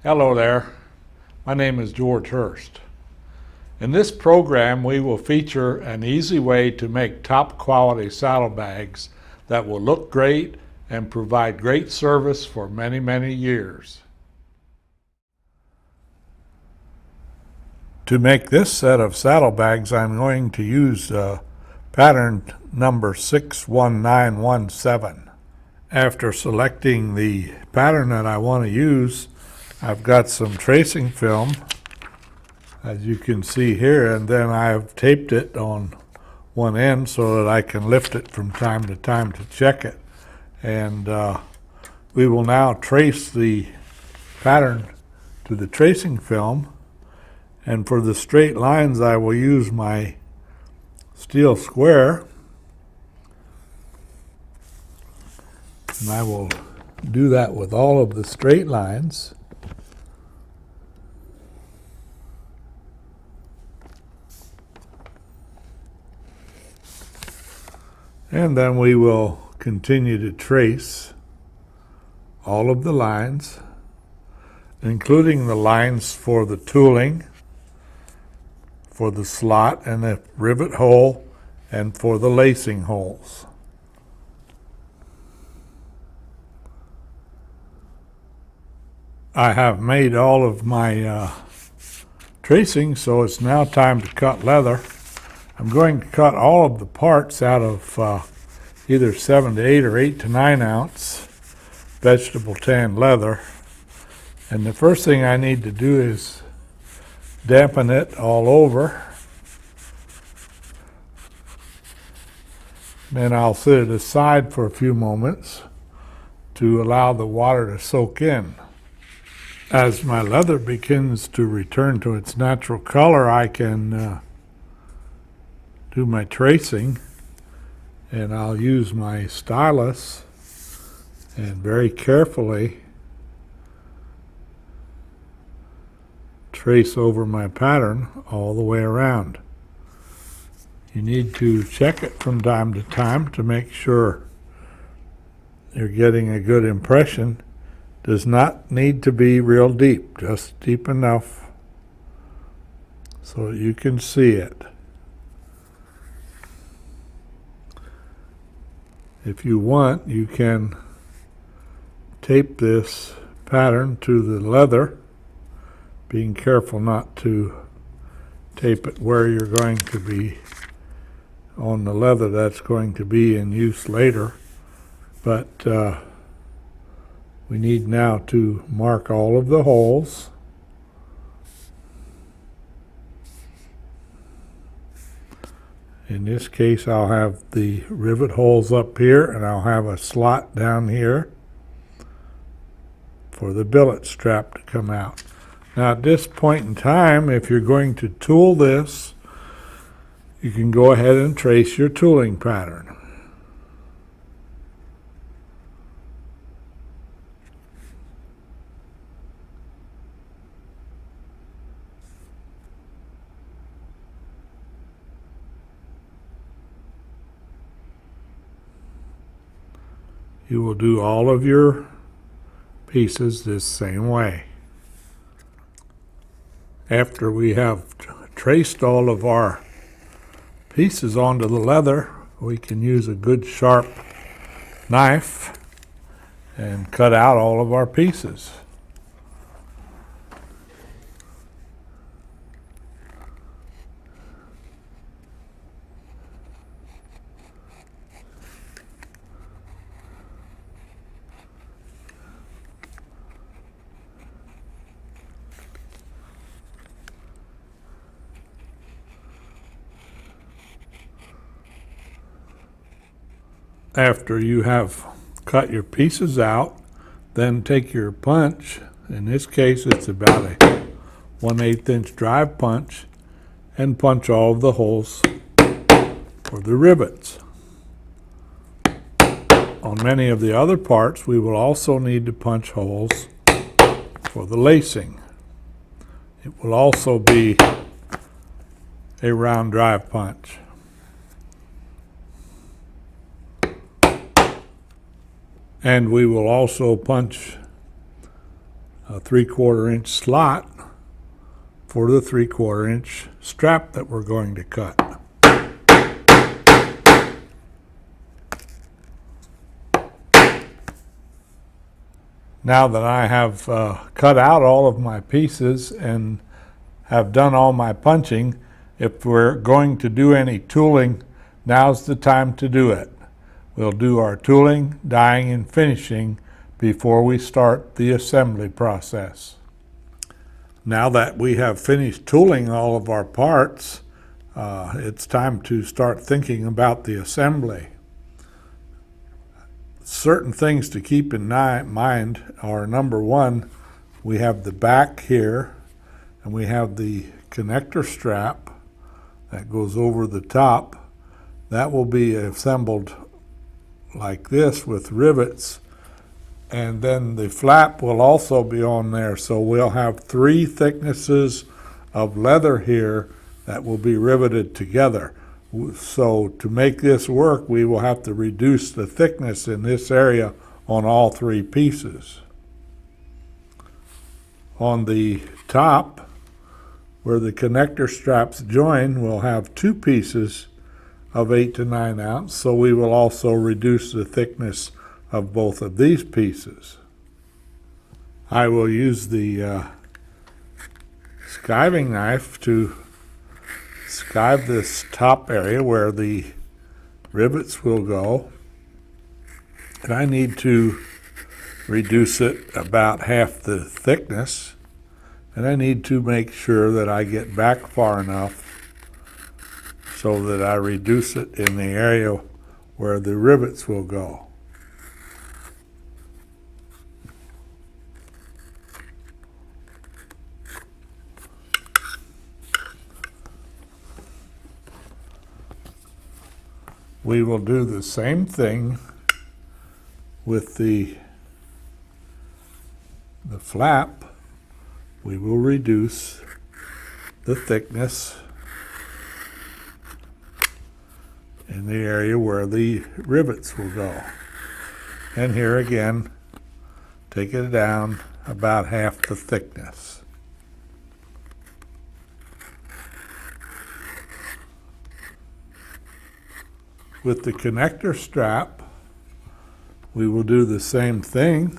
Hello there, my name is George Hurst. In this program we will feature an easy way to make top quality saddlebags that will look great and provide great service for many years. To make this set of saddlebags, I'm going to use pattern number 61917. After selecting the pattern that I want to use, I've got some tracing film, as you can see here, and then I've taped it on one end so that I can lift it from time to time to check it. And we will now trace the pattern to the tracing film, and for the straight lines I will use my steel square, and I will do that with all of the straight lines. And then we will continue to trace all of the lines, including the lines for the tooling, for the slot and the rivet hole, and for the lacing holes. I have made all of my tracing, so it's now time to cut leather. I'm going to cut all of the parts out of either 7 to 8 or 8 to 9 ounce vegetable tan leather. And the first thing I need to do is dampen it all over. Then I'll set it aside for a few moments to allow the water to soak in. As my leather begins to return to its natural color, I can do my tracing, and I'll use my stylus and very carefully trace over my pattern all the way around. You need to check it from time to time to make sure you're getting a good impression. Does not need to be real deep, just deep enough so that you can see it. If you want, you can tape this pattern to the leather, being careful not to tape it where you're going to be on the leather that's going to be in use later. But we need now to mark all of the holes. In this case, I'll have the rivet holes up here, and I'll have a slot down here for the billet strap to come out. Now at this point in time, if you're going to tool this, you can go ahead and trace your tooling pattern. You will do all of your pieces this same way. After we have traced all of our pieces onto the leather, we can use a good sharp knife and cut out all of our pieces. After you have cut your pieces out, then take your punch. In this case, it's about a 1/8 inch drive punch, and punch all of the holes for the rivets. On many of the other parts, we will also need to punch holes for the lacing. It will also be a round drive punch. And we will also punch a 3/4 inch slot for the 3/4 inch strap that we're going to cut. Now that I have cut out all of my pieces and have done all my punching, if we're going to do any tooling, now's the time to do it. We'll do our tooling, dyeing, and finishing before we start the assembly process. Now that we have finished tooling all of our parts, it's time to start thinking about the assembly. Certain things to keep in mind are, number one, we have the back here, and we have the connector strap that goes over the top. That will be assembled like this with rivets, and then the flap will also be on there, so we'll have 3 thicknesses of leather here that will be riveted together. So to make this work, we will have to reduce the thickness in this area on all 3 pieces. On the top, where the connector straps join, we'll have 2 pieces of 8 to 9 ounce, so we will also reduce the thickness of both of these pieces. I will use the skiving knife to skive this top area where the rivets will go, and I need to reduce it about half the thickness, and I need to make sure that I get back far enough so that I reduce it in the area where the rivets will go. We will do the same thing with the flap. We will reduce the thickness in the area where the rivets will go. And here again, take it down about half the thickness. With the connector strap, we will do the same thing.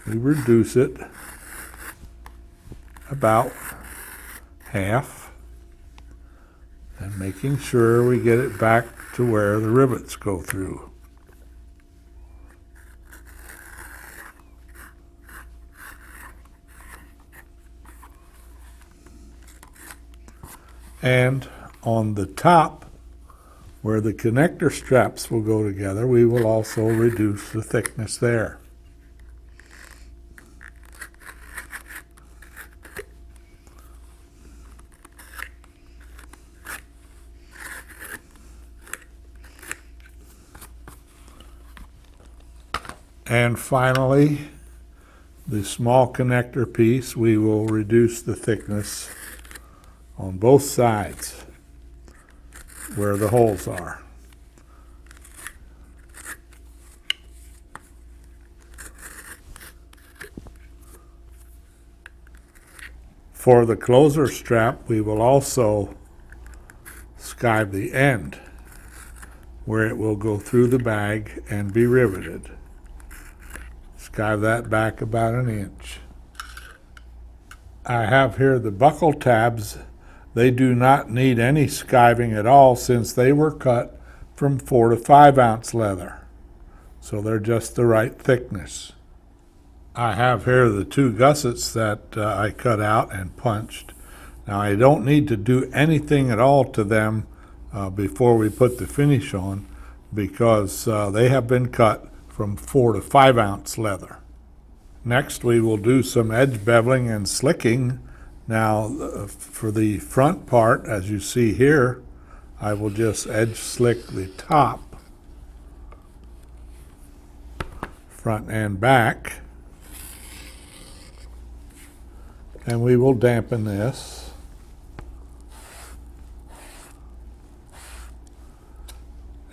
We reduce it about half, and making sure we get it back to where the rivets go through. And on the top, where the connector straps will go together, we will also reduce the thickness there. And finally, the small connector piece, we will reduce the thickness on both sides where the holes are. For the closer strap, we will also skive the end where it will go through the bag and be riveted. Skive that back about 1 inch. I have here the buckle tabs. They do not need any skiving at all since they were cut from 4 to 5 ounce leather. So they're just the right thickness. I have here the 2 gussets that I cut out and punched. Now I don't need to do anything at all to them before we put the finish on, because they have been cut from 4 to 5 ounce leather. Next we will do some edge beveling and slicking. Now for the front part, as you see here, I will just edge slick the top, front and back, and we will dampen this.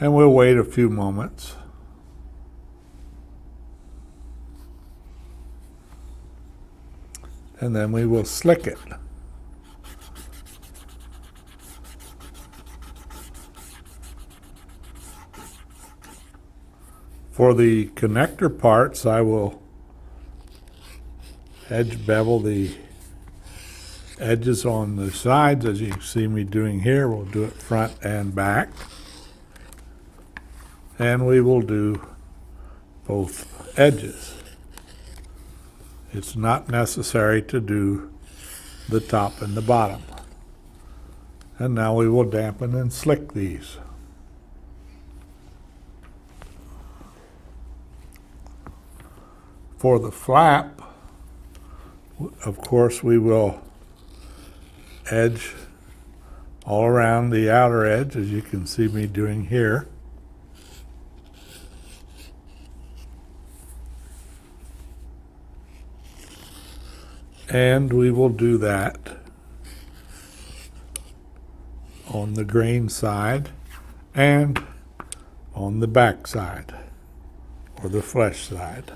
And we'll wait a few moments. and then we will slick it. For the connector parts, I will edge bevel the edges on the sides, as you can see me doing here. We'll do it front and back. And we will do both edges. It's not necessary to do the top and the bottom. And now we will dampen and slick these. For the flap, of course, we will edge all around the outer edge, as you can see me doing here. And we will do that on the grain side and on the back side, or the flesh side.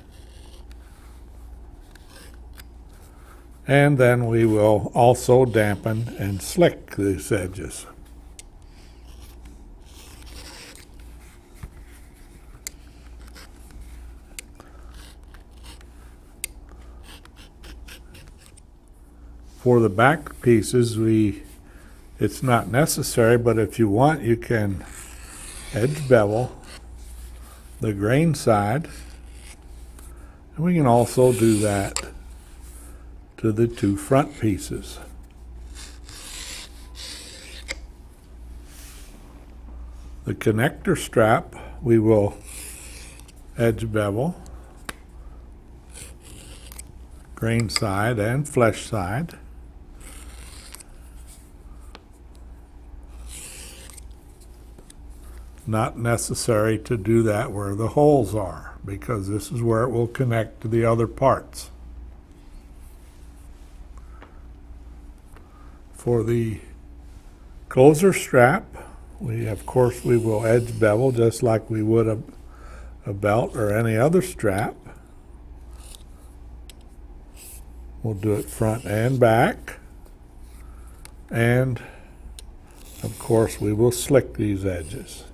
And then we will also dampen and slick these edges. For the back pieces, it's not necessary, but if you want, you can edge bevel the grain side. And we can also do that to the two front pieces. The connector strap, we will edge bevel grain side and flesh side. Not necessary to do that where the holes are, because this is where it will connect to the other parts. For the closer strap, of course we will edge bevel just like we would a belt or any other strap. We'll do it front and back, and of course we will slick these edges.